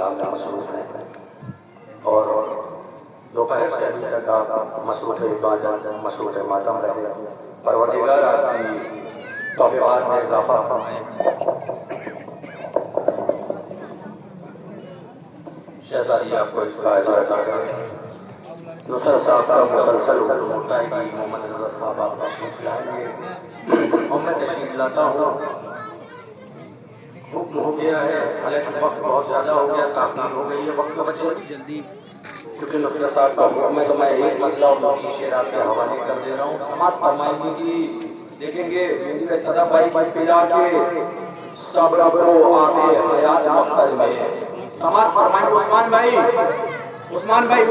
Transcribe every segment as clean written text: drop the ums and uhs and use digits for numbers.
کام میں مصروف ہیں اور دوپہر سے ابھی تک آپ مصروف عبادت مصروف ماتم رہے. پروردگار آپ کی توفیقات میں اضافہ فرمائے. شہزادی آپ کو اس کا اجر عطا کرے. نصرت صاحب کا مسلسل حکم ہوتا ہے کہ محمد رضا صاحب آپ تشریف لائیں گے اور میں تشریف لاتا ہوں. حکم ہو گیا ہے حالانکہ وقت بہت زیادہ ہو گیا, تاخیر ہو گئی ہے, وقت کا بچے جلدی کیونکہ نصرت صاحب کا حکم ہے تو میں ایک مطلب اور دو شعر آپ کے حوالے کر دے رہا ہوں. سماعت فرمائیں گے کہ دیکھیں گے مہندی میں صدا بھائی پلا کے صبر کو آب حیات مقتل میں. سماعت فرمائیں گے عثمان بھائی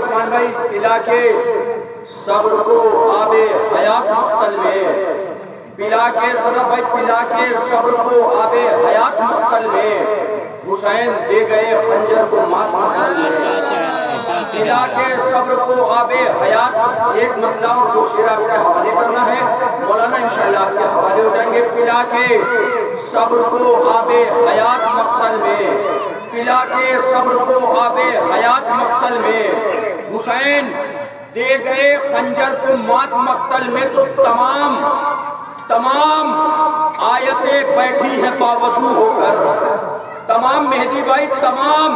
پلا کے صبر کو آب حیات مقتل میں. پلا کے صدا بھائی پلا کے صبر کو آب حیات مقتل میں. حسین دے گئے خنجر کو مات مقتل میں. پلا کے صبر کو آب حیات. ایک مطلع اور دو شعر آپ کے حوالے کرنا ہے, مولانا انشاءاللہ آپ کے حوالے ہو جائیں گے. پلا کے صبر کو آب حیات مقتل میں. پلا کے صبر کو آب حیات مقتل میں. حسین دے گئے خنجر کو مات مقتل میں. تو تمام آیتیں بیٹھی ہیں باوضو ہو کر. تمام مہدی بھائی تمام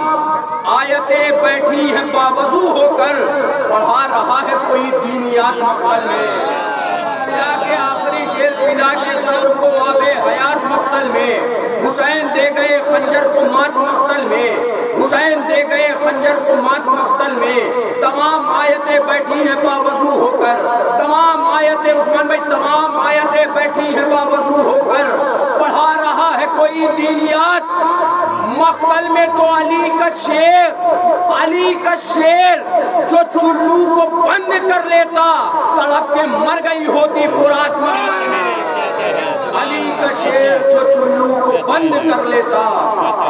آیتیں بیٹھی ہیں باوضو ہو کر. پڑھا رہا ہے کوئی دینیات مقتل میں. پلا کے آخری شعر پلا کے صبر کو آب حیات مقتل میں. حسین دے گئے خنجر کو مات مقتل میں. حسین دے گئے خنجر کو مات مقتل میں. تمام آیتیں بیٹھی ہیں باوضو ہو کر. تمام آیتیں عثمان بھائی تمام آیتیں بیٹھی ہیں باوضو ہو کر. پڑھا رہا ہے کوئی دینیات مقتل میں. تو علی کا شیر جو چلو کو بند کر لیتا تڑپ کے مر گئی ہوتی فرات مقتل میں. علی کا شیر جو چلو کو بند کر لیتا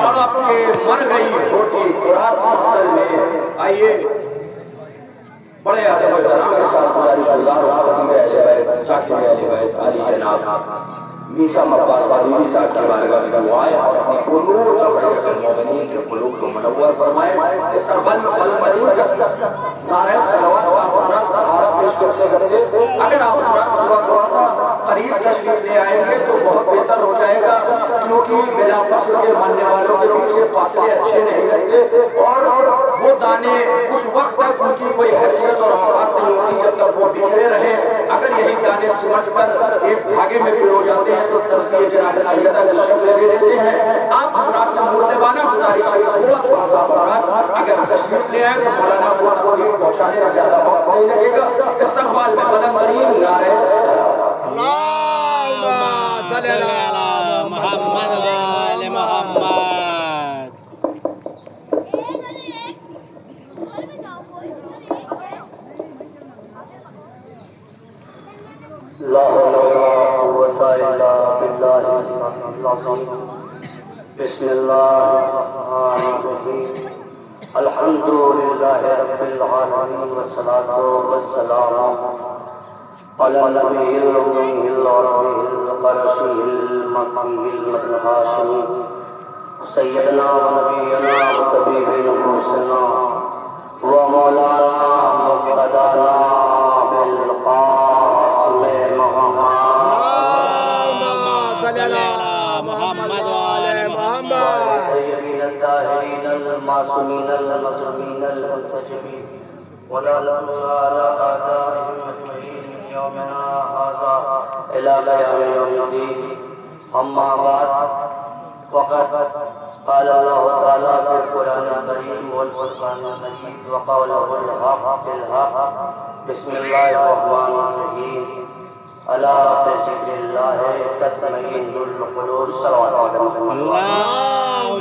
تڑپ کے مر گئی ہوتی فرات مقتل میں. آئیے بڑے ادب و احترام کے ساتھ گزارش گزار ہوں خطیب اہل بیت ذاکر اہل بیت علی جناب میسا مقباس قادری صاحب کی بارگاہ میں دعائیں اور اپنی قلوب تفریح سے مومنین کے قلوب کو منور فرمائے. استقبال میں بلند ترین جذب نعرہ صلوات کا ہمارا سہارا پیش کرتے کرتے اگر آپ حضرات تھوڑا سا قریب تشریف لے آئیں گے تو بہت بہتر ہو جائے گا, کیونکہ بلا فصل کے ماننے والوں کے پیچھے فاصلے اچھے نہیں رہتے اور وہ دانے اس وقت تک ان کی کوئی حیثیت اور اوقات نہیں ہوتی جب تک وہ بکھرے رہے. اگر یہی دانے سمٹ کر ایک دھاگے میں پرو جاتے ہیں تو تسبیح جناب سیدہ کی شکل لے لیتے ہیں. آپ حضرات سے مردبانہ گزارش ہے تھوڑا سا حضرات اگر تشریف لے آئیں تو مولانا کو تقریب پہنچانے کا زیادہ وقت نہیں لگے گا. استقبال میں بلند ترین نعرہ اللہم صلی علی محمد و آل محمد. لا حول ولا قوة إلا بالله العظيم. بسم الله الرحمن الرحيم. الحمد لله رب العالمين والصلاة والسلام على النبي الأمي العربي القرشي المكي الهاشمي سيدنا ونبينا وطبيب نفوسنا ومولانا مقتدانا بالقاسم محمد و آل محمد. الطيبين الطاهرين المعصومين المظلومين المنتجبين ولا ننسى على آثارهم أجمعين من يومنا هذا إلى قيام يوم الدين. أما بعد فقد قال الله تعالى في القرآن الكريم والفرقان المجيد وقوله الحق بالحق. بسم الله الرحمن الرحيم. ألا بذكر الله تطمئن القلوب. صلوات على محمد اللہم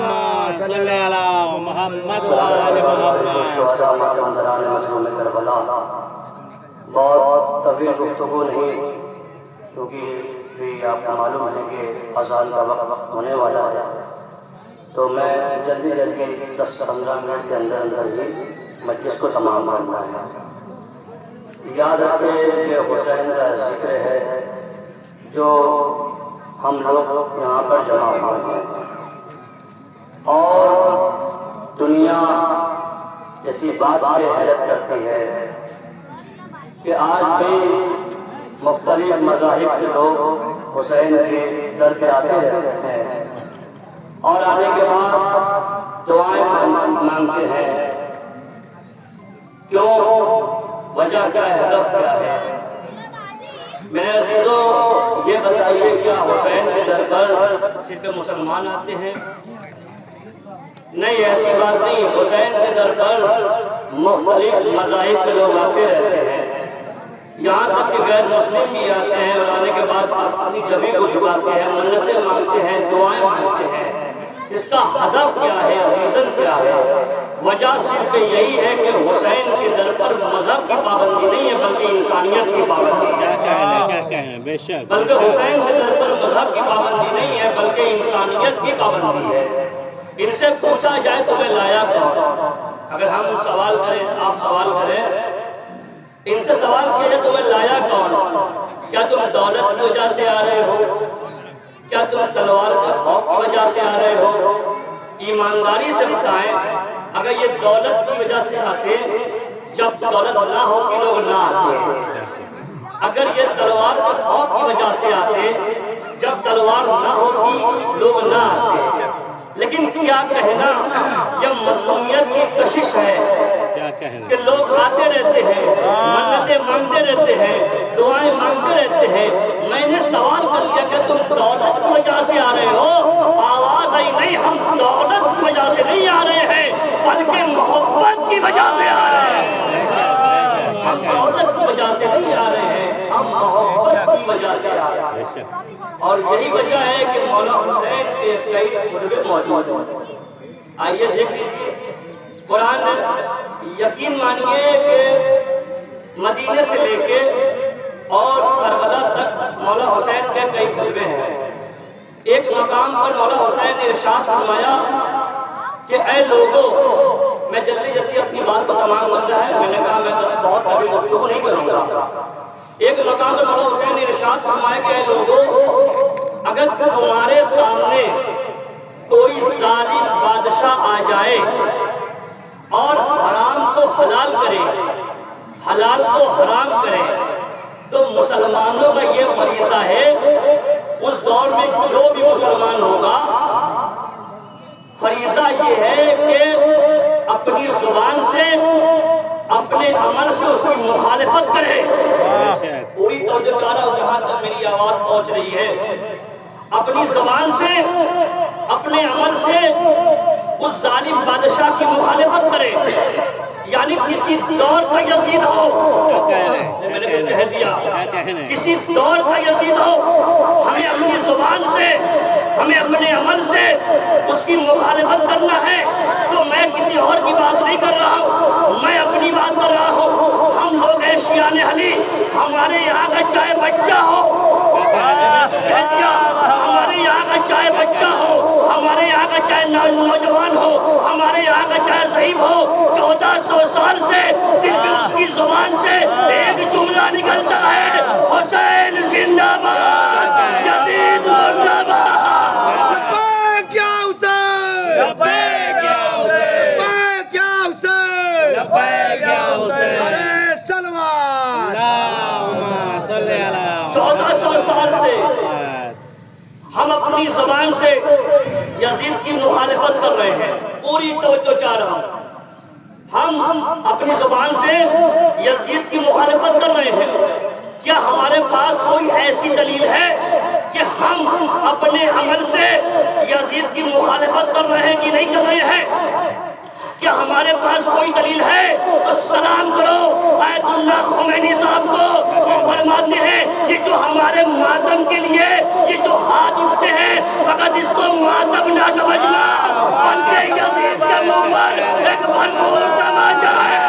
صلی علی محمد و آل محمد. شہداء ماتمداران مظلوم کربلا. بہت طویل گفتگو نہیں کیونکہ بھی آپ کو معلوم ہے کہ اذان کا وقت ہونے والا ہے, تو میں جلدی 10-15 منٹ کے اندر ہی مجلس کو تمام کرنا ہے. یاد رکھیں کہ حسین کا ذکر ہے جو ہم لوگ یہاں پر جمع ہوئے ہیں اور دنیا ایسی بات پہ حیرت کرتی ہے کہ آج بھی مختلف مذاہب کے لوگ حسین کے در پہ آتے رہتے ہیں اور آنے کے بعد دعائیں مانگتے ہیں. کیوں؟ وجہ کیا ہے؟ ہدف کیا ہے؟ میرے عزیزوں یہ بتائیے کیا حسین کے در پر صرف مسلمان آتے ہیں؟ نہیں، ایسی بات نہیں. حسین کے در پر مختلف مذاہب کے لوگ آتے رہتے ہیں، یہاں تک کہ غیر مسلم بھی آتے ہیں اور آنے کے بعد اپنی جبھی کو جھکاتے ہیں، منتیں مانگتے ہیں، دعائیں مانگتے ہیں. اس کا ہدف کیا ہے؟ ریزن کیا ہے؟ وجہ صرف یہی ہے کہ حسین کے در پر مذہب کی پابندی نہیں ہے بلکہ انسانیت کی پابندی ہے. کیا کہنا بے شک. بلکہ حسین کے در پر مذہب کی پابندی نہیں ہے بلکہ انسانیت کی پابندی ہے. ان سے پوچھا جائے تمہیں لایا کون؟ اگر ہم سوال کریں، آپ سوال کریں، ان سے سوال کیا جائے تمہیں لایا کون؟ کیا تم دولت کی وجہ سے آ رہے ہو؟ کیا تم تلوار کے خوف کی وجہ سے آ رہے ہو؟ ایمانداری سے بتائیں، اگر یہ دولت کی وجہ سے آتے، جب دولت نہ ہوتی لوگ نہ آتے. اگر یہ تلوار کے خوف کی وجہ سے آتے، جب تلوار نہ ہوتی لوگ نہ آتے. لیکن کیا کہنا، یہ مظلومیت کی کشش ہے کہ لوگ آتے رہتے ہیں، منتیں مانگتے رہتے ہیں، دعائیں مانگتے رہتے ہیں. میں نے سوال کر لیا کہ تم دولت کی وجہ سے آ رہے ہو؟ آواز آئی نہیں، ہم دولت کی وجہ سے نہیں آ رہے ہیں بلکہ محبت کی وجہ سے آ رہے ہیں. ہم دولت کی وجہ سے نہیں آ رہے ہیں، ہم محبت کی وجہ سے آ رہے ہیں. اور یہی وجہ ہے کہ مولا حسین کے کئی خطبے موجود ہیں. آئیے دیکھ لیجیے، قرآن یقین مانیے کہ مدینے سے لے کے اور کربلا تک مولا حسین کے کئی خطبے ہیں. ایک مقام پر مولا حسین نے ارشاد فرمایا کہ اے لوگوں، میں جلدی اپنی بات کو تمام بن رہا ہے، میں نے کہا میں بہت ابھی گفتگو نہیں کروں گا. ایک مقام پر مولا حسین نے ارشاد فرمایا کہ اے لوگوں، اگر تمہارے سامنے کوئی ظالم بادشاہ آ جائے اور حرام کو حلال کرے، حلال کو حرام کرے، تو مسلمانوں کا یہ فریضہ ہے، اس دور میں جو بھی مسلمان ہوگا فریضہ یہ ہے کہ اپنی زبان سے، اپنے عمل سے اس کی مخالفت کرے. پوری توجہ چاہ رہا ہوں جہاں تک میری آواز پہنچ رہی ہے. اپنی زبان سے، اپنے عمل سے اس ظالم بادشاہ کی مخالفت کرے. یعنی کسی دور کا یزید ہو، میں نے کچھ کہہ دیا، کسی دور کا یزید ہو، ہمیں اپنی زبان سے، ہمیں اپنے عمل سے اس کی مخالفت کرنا ہے. تو میں کسی اور کی بات نہیں کر رہا ہوں، میں اپنی بات کر رہا ہوں. ہم لوگ ہیں شیعان علی، ہمارے یہاں کا چاہے بچہ ہو، کہہ دیا، ہمارے یہاں کا چاہے بچہ ہو، ہمارے یہاں کا چاہے نوجوان ہو، ہمارے یہاں کا چاہے ضعیف ہو، 1400 سال سے صرف اس کی زبان سے ایک جملہ نکلتا ہے، حسین زندہ باد، یزید مردہ باد. لبیک یا حسین، لبیک یا حسین، لبیک یا حسین، لبیک یا حسین. ارے سلوات، اللہم صلی علی 1400 سال سے ہم اپنی زبان سے یزید کی مخالفت کر رہے ہیں. پوری توجہ چاہ رہا ہوں، ہم اپنی زبان سے یزید کی مخالفت کر رہے ہیں. کیا ہمارے پاس کوئی ایسی دلیل ہے کہ ہم اپنے عمل سے یزید کی مخالفت کر رہے ہیں کہ نہیں کر رہے ہیں؟ کیا ہمارے پاس کوئی دلیل ہے؟ تو سلام کرو آیت اللہ خمینی صاحب کو. وہ فرماتے ہیں یہ جو ہمارے ماتم کے لیے یہ جو ہاتھ اٹھتے ہیں، فقط اس کو ماتم نہ سمجھنا بلکہ یزید کے منہ پر ایک بھرپور تماچا ہے.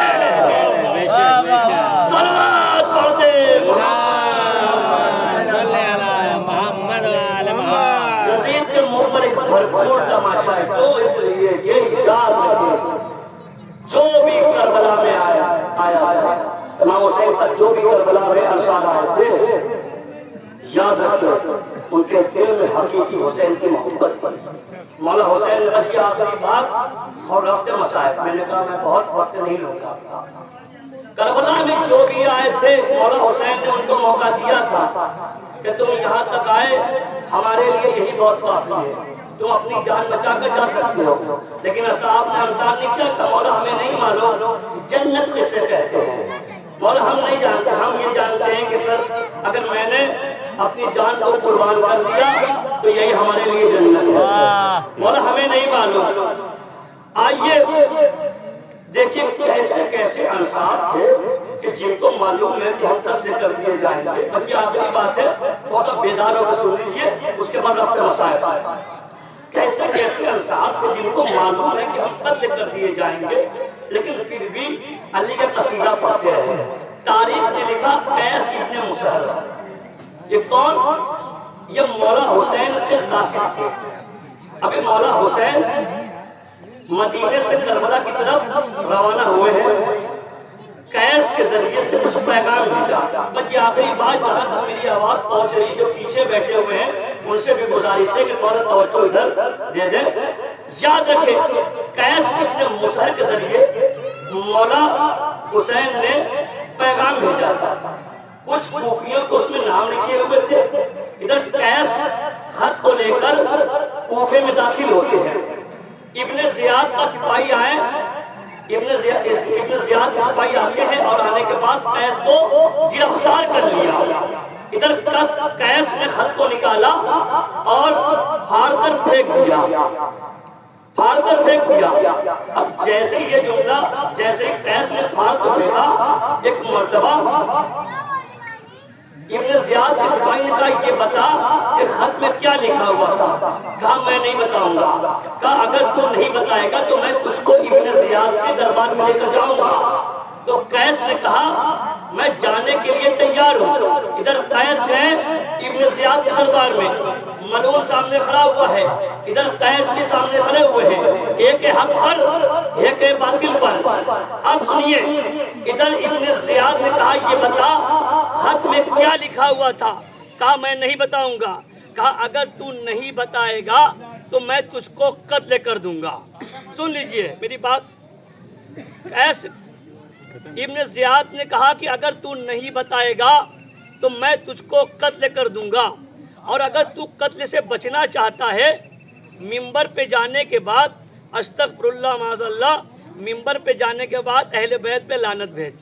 صلوات پڑھتے محمد وآل محمد. یزید کے منہ پر ایک بھرپور تماچا ہے. تو اس لیے یہ یاد رکھیں، جو بھی کربلا میں آیا امام حسین صاحب جو بھی کربلا میں ارشاد آئے تھے، یاد رکھیں ان کے دل میں حقیقی حسین کی محبت تھی۔ مولا حسین نے بس یہ آخری بات اور رفتے مسائل، میں نے کہا میں بہت وقت نہیں لوں گا۔ کربلا میں جو بھی آئے تھے مولا حسین نے ان کو موقع دیا تھا کہ تم یہاں تک آئے، ہمارے لیے یہی بہت کافی ہے، تم اپنی جان بچا کر جا سکتے ہو۔ لیکن اصحاب نے انصار نے کیا کہا، مولا ہمیں نہیں معلوم جنت کسے کہتے ہیں، مولا ہم نہیں جانتے، ہم یہ جانتے ہیں کہ سر اگر میں نے اپنی جان کو قربان کر دیا تو یہی ہمارے لیے جنت ہے، مولا ہمیں نہیں معلوم۔ آئیے دیکھیے کیسے کیسے انصار تھے کہ جن کو معلوم ہے کہ ہم قتل کر دیے جائیں گے۔ بلکہ آخری بات ہے، تھوڑا سا بیدار ہو کر سن لیجیے، اس کے بعد رفتے مسائل۔ کیسے کیسے انصار تھے جن کو معلوم ہے کہ ہم قتل کر دیے جائیں گے، لیکن پھر بھی علی کا قصیدہ پڑھتے رہے۔ تاریخ نے لکھا قیس ابن مسہر، یہ کون؟ یہ مولا حسین کے قاصد تھے۔ ابھی مولا حسین مدینے سے کربلا کی طرف روانہ ہوئے ہیں، قیس کے ذریعے سے اس پیغام بھیجا۔ بس یہ آخری بات جہاں تک میری آواز پہنچ رہی ہے، جو پیچھے بیٹھے ہوئے ہیں ان سے بھی گزارش ہے کہ تھوڑا توجہ ادھر دے دیں۔ یاد رکھیں قیس ابن مسہر کے ذریعے مولا حسین نے پیغام بھیجا تھا۔ کچھ کوفیوں کو اس میں نام لکھے ہوئے تھے۔ ادھر قیس خط کو لے کر کوفے میں داخل ہوتے ہیں۔ ابن زیاد کا سپاہی آئے، ابن زیاد کے سپاہی آتے ہیں اور آنے کے بعد قیس کو گرفتار کر لیا۔ ادھر قیس نے خط کو نکالا اور پھاڑ کر پھینک دیا، پھاڑ کر پھینک دیا۔ اب جیسے یہ جملہ، جیسے قیس نے پھاڑ کر پھینکا، ایک مرتبہ ابن زیاد کے سپاہی نے کہا یہ بتا کہ خط میں کیا لکھا ہوا تھا؟ کہا میں نہیں بتاؤں گا۔ کہا اگر تو نہیں بتائے گا تو میں تجھ کو ابن زیاد کے دربار میں لے کر جاؤں گا۔ تو قیس نے کہا میں جانے کے لیے تیار ہوں۔ ادھر قیس گئے ابن زیاد کے دربار میں، ملعون سامنے کھڑا ہوا ہے، ادھر قیس بھی سامنے کھڑے ہوئے ہیں، ایک حق پر ایک باطل پر۔ اب سنیے، ادھر ابن زیاد نے کہا یہ بتا خط میں کیا لکھا ہوا تھا؟ کہا میں نہیں بتاؤں گا۔ کہا اگر تو نہیں بتائے گا تو میں تجھ کو قتل کر دوں گا۔ سن لیجئے میری بات، قیس ابن زیاد نے کہا کہ اگر تو نہیں بتائے گا تو میں تجھ کو قتل کر دوں گا، اور اگر تو قتل سے بچنا چاہتا ہے منبر پہ جانے کے بعد استغفر اللہ معاذ اللہ، منبر پہ جانے کے بعد اہل بیت پہ لعنت بھیج۔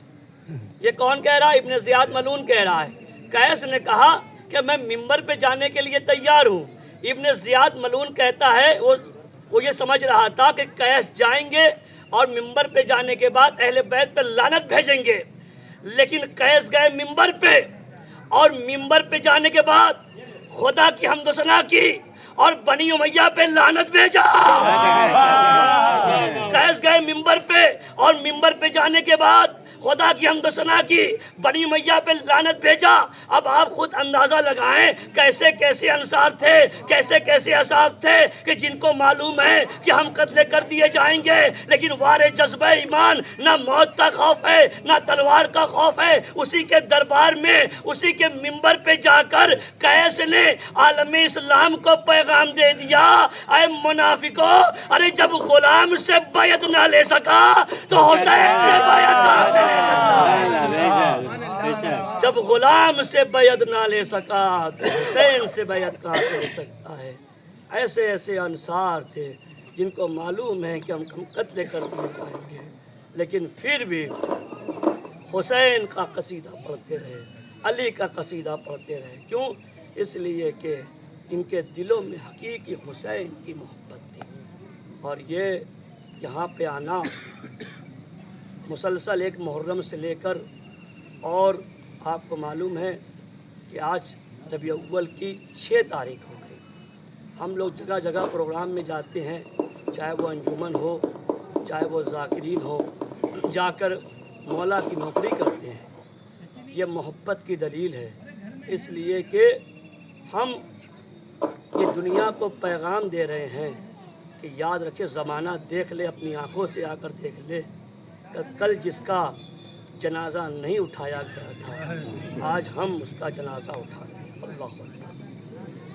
یہ کون کہہ رہا ہے؟ ابن زیاد ملعون کہہ رہا ہے۔ قیس نے کہا کہ میں منبر پہ جانے کے لیے تیار ہوں۔ ابن زیاد ملعون کہتا ہے وہ یہ سمجھ رہا تھا کہ قیس جائیں گے اور منبر پہ جانے کے بعد اہل بیت پہ لعنت بھیجیں گے، لیکن قیس گئے منبر پہ، اور منبر پہ جانے کے بعد خدا کی حمد و ثنا کی اور بنی امیہ پہ لعنت بھیجا۔ قیس گئے منبر پہ اور منبر پہ جانے کے بعد خدا کی حمد و ثنا کی، بنی امیہ پہ لعنت بھیجا۔ اب آپ خود اندازہ لگائیں کیسے کیسے انصار تھے، کیسے کیسے اصحاب تھے کہ جن کو معلوم ہے کہ ہم قتل کر دیے جائیں گے، لیکن وارے جذبہ ایمان، نہ موت کا خوف ہے نہ تلوار کا خوف ہے۔ اسی کے دربار میں، اسی کے منبر پہ جا کر قیس نے عالم اسلام کو پیغام دے دیا، اے منافقو، ارے جب غلام سے بیعت نہ لے سکا تو حسین سے بیعت کہاں سے؟ جب غلام سے بیعت نہ لے سکا تو حسین سے بیعت کہاں سے لے سکتا ہے؟ ایسے ایسے انصار تھے جن کو معلوم ہے کہ ہم قتل کر دیے جائیں گے، لیکن پھر بھی حسین کا قصیدہ پڑھتے رہے، علی کا قصیدہ پڑھتے رہے۔ کیوں؟ اس لیے کہ ان کے دلوں میں حقیقی حسین کی محبت تھی۔ اور یہ یہاں پہ آنا مسلسل ایک محرم سے لے کر، اور آپ کو معلوم ہے کہ آج ربیع الاول کی 6 تاریخ ہو گئی۔ ہم لوگ جگہ جگہ پروگرام میں جاتے ہیں، چاہے وہ انجمن ہو، چاہے وہ ذاکرین ہو، جا کر مولا کی نوکری کرتے ہیں۔ یہ محبت کی دلیل ہے، اس لیے کہ ہم یہ دنیا کو پیغام دے رہے ہیں کہ یاد رکھے، زمانہ دیکھ لے، اپنی آنکھوں سے آ کر دیکھ لے کہ کل جس کا جنازہ نہیں اٹھایا گیا تھا آج ہم اس کا جنازہ اٹھا رہے ہیں۔ اللہ اکبر۔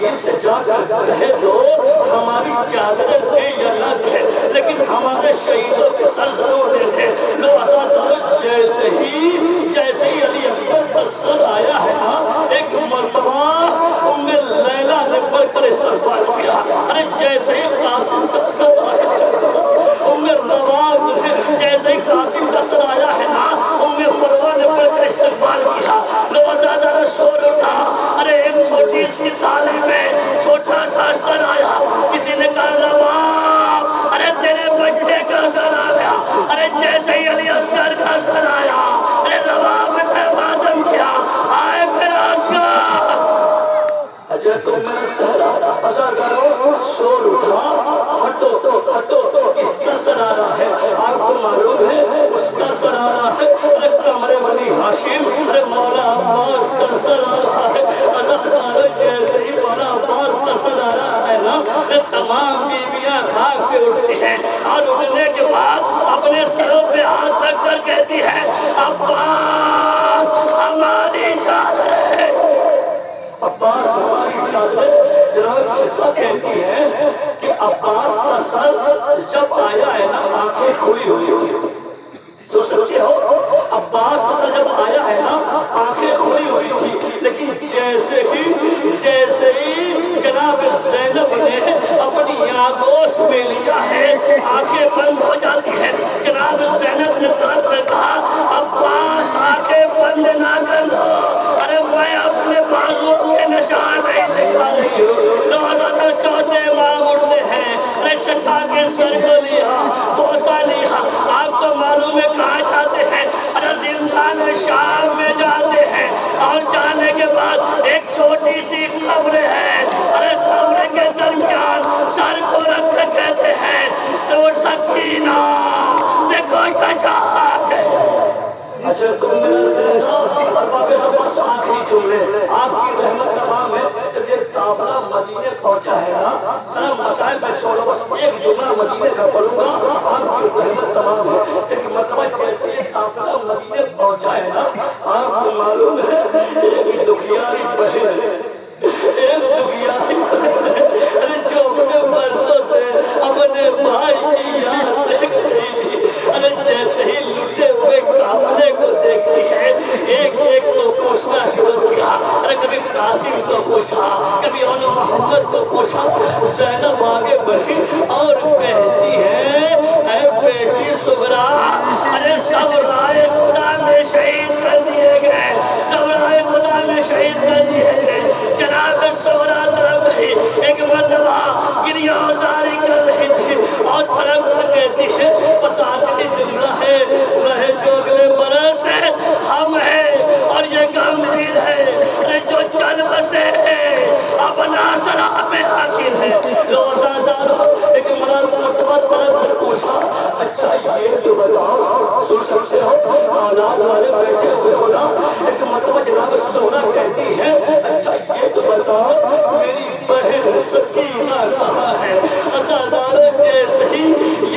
مسجد سے جا کر کہے دو ہماری چادریں تھے یا نہ تھے لیکن ہمارے شہیدوں کے سر ضرور دے تھے. جیسے ہی علی اکبر کا سر آیا ہے نا ایک مرتبہ ام لیلہ نے بڑھ کر استقبال کیا. ارے جیسے ہی قاسم کا سر آیا ام رواب نے جیسے ہی قاسم کا سر آیا ہے نا ام فروہ نے بڑھ کر استقبال کیا. نوزادہ نے شور اٹھا. ارے ایک چھوٹی سی تالی میں چھوٹا سا سر آیا. کسی نے کہا رواب ارے تیرے بچے کا سر آیا. ارے جیسے ہی علی اصغر کا سر آیا ارے رواب نے بادم کیا. آئے پھر اصغر اجے تو میرا سر اصغر کرو. شور اٹھا. ہٹو ہٹو کس کا سر آ رہا ہے آپ کو معلوم ہے اس کا سر آ رہا ہے. ارے کمرے بنی ہاشم ارے مولا عباس کا سر آ رہا ہے. اللہ تعالی جیسے ہی مولا عباس کا سر آ رہا ہے نا تمام بیویاں خاک سے اٹھتی ہیں اور اٹھنے کے بعد اپنے سروں پہ ہاتھ رکھ کر کہتی ہے عباس ہماری چادر ہے. عباس ہماری چادر. جناب قصہ کہتی ہے کہ عباس کا سر جب آیا ہے نا آنکھیں کھلی ہوئی تھی. سو سکتے ہو عباس کا سر جب آیا ہے نا آنکھیں کھلی ہوئی تھی لیکن جیسے ہی جناب زینب نے اپنی آگوش میں لیا ہے آنکھیں بند ہو جاتی ہیں. جناب زینب نے ترنت میں کہا عباس آنکھیں بند نہ کر دو. ارے میں اپنے بازو کے نشان نہیں دکھا رہی ہوں. روزانہ چوتھے امام اٹھتے ہیں. ارے چچا کے سر کو لیا بوسا لیا. آپ کو معلوم ہے کہاں جاتے ہیں؟ ارے زندان شام میں جاتے ہیں اور جانے کے بعد ایک چھوٹی سی قبر ہے. ارے قبر کے درمیان سر کو رکھ کے کہتے ہیں تو سکینہ دیکھو چچا اچھا تم میرا سہنا اور باقی سب بس آخری جملے آپ کی رحمت تمام ہے. جب یہ قافلہ مدینے پہنچا ہے نا سارا مسائل میں چھوڑو بس ایک جملہ مدینے کا پڑھوں گا. آپ کی رحمت تمام ہے. ایک مرتبہ جیسے یہ قافلہ مدینے پہنچا ہے نا آپ کو معلوم ہے ایک دکھیاری بہن ایک دکھیاری بہن جو اپنے برسوں سے اپنے بھائی کی یاد دیکھ رہی تھی. ارے جیسے ہی لٹے ہوئے قافلے کو دیکھتی ہے ایک ایک کو پوچھنا شروع کیا. ارے کبھی قاسم کو پوچھا کبھی ان محمد کو پوچھا. زینب آگے بڑھی اور کہتی ہے اے بیٹی صغرا ارے سب رائے خدا میں شہید کر دیے گئے. سب رائے خدا میں شہید کر دیے گئے. جناب صغرا طرف گئی. ایک مرتبہ گریہ زاری کر رہی تھی اور طرف کر کہتی ہے بس آخری جملہ ہے رہے جو اگلے برس ہے ہم ہیں اور یہ گمگیر ہے جو چل بسے اپنا سلام حاکم ہے. روزہ دارو ایک مرتبہ طرف سے پوچھا اچھا یہ جو بتاؤ سن سکتے ہو اولاد والے بیٹھے ہوئے ہو نا. ایک مرتبہ جناب سونا کہتی ہے اچھا یہ جو بتاؤ میری بہن سکینہ کہاں ہے. ازادارو جیسے ہی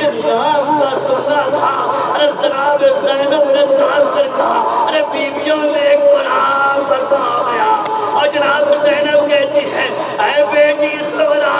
یہ نام کا سننا تھا ارے جناب زینب نے تان کر کہا ارے بیویوں میں ایک غلام برپا ہو گیا. اور جناب زینب کہتی ہے اے بیٹی صغرا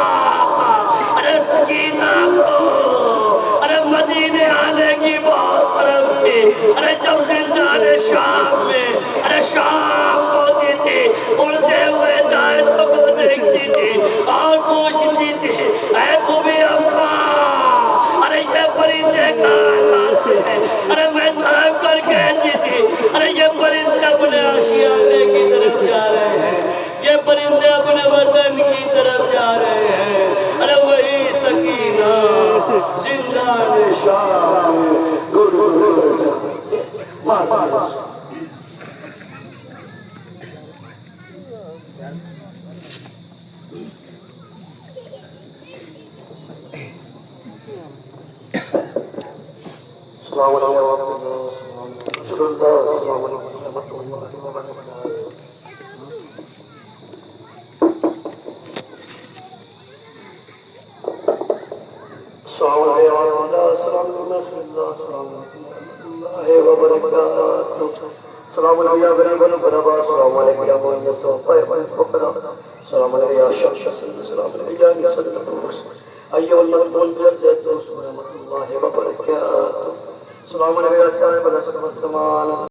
ارے سکینہ کو ارے مدینے آنے کی بہت طلب تھی. ارے جب زندان شام میں ارے شام ہوتی تھی اڑتے ہوئے دائروں کو دیکھتی تھی اور پوچھتی تھی اے خوبی اماں ارے یہ پرندے کہاں جاتے ہیں. ارے میں طلب کر کہتی تھی ارے یہ پرندے اپنے آشیانے کی طرف جا رہے ہیں. یہ پرندے اپنے وطن کی طرف جا رہے ہیں. ارے وہی سکینہ زندان شام السلام علیکم السلام علیکم یا غریب الغرباء، السلام علیکم یا من یصف الفقراء، السلام علیکم یا شمس السلام، السلام علیکم یا نصرۃ الرسل، ایها المقبول برزت ورحمۃ اللہ وبرکاتہ، السلام علیکم یا صاحب العصر والزمان.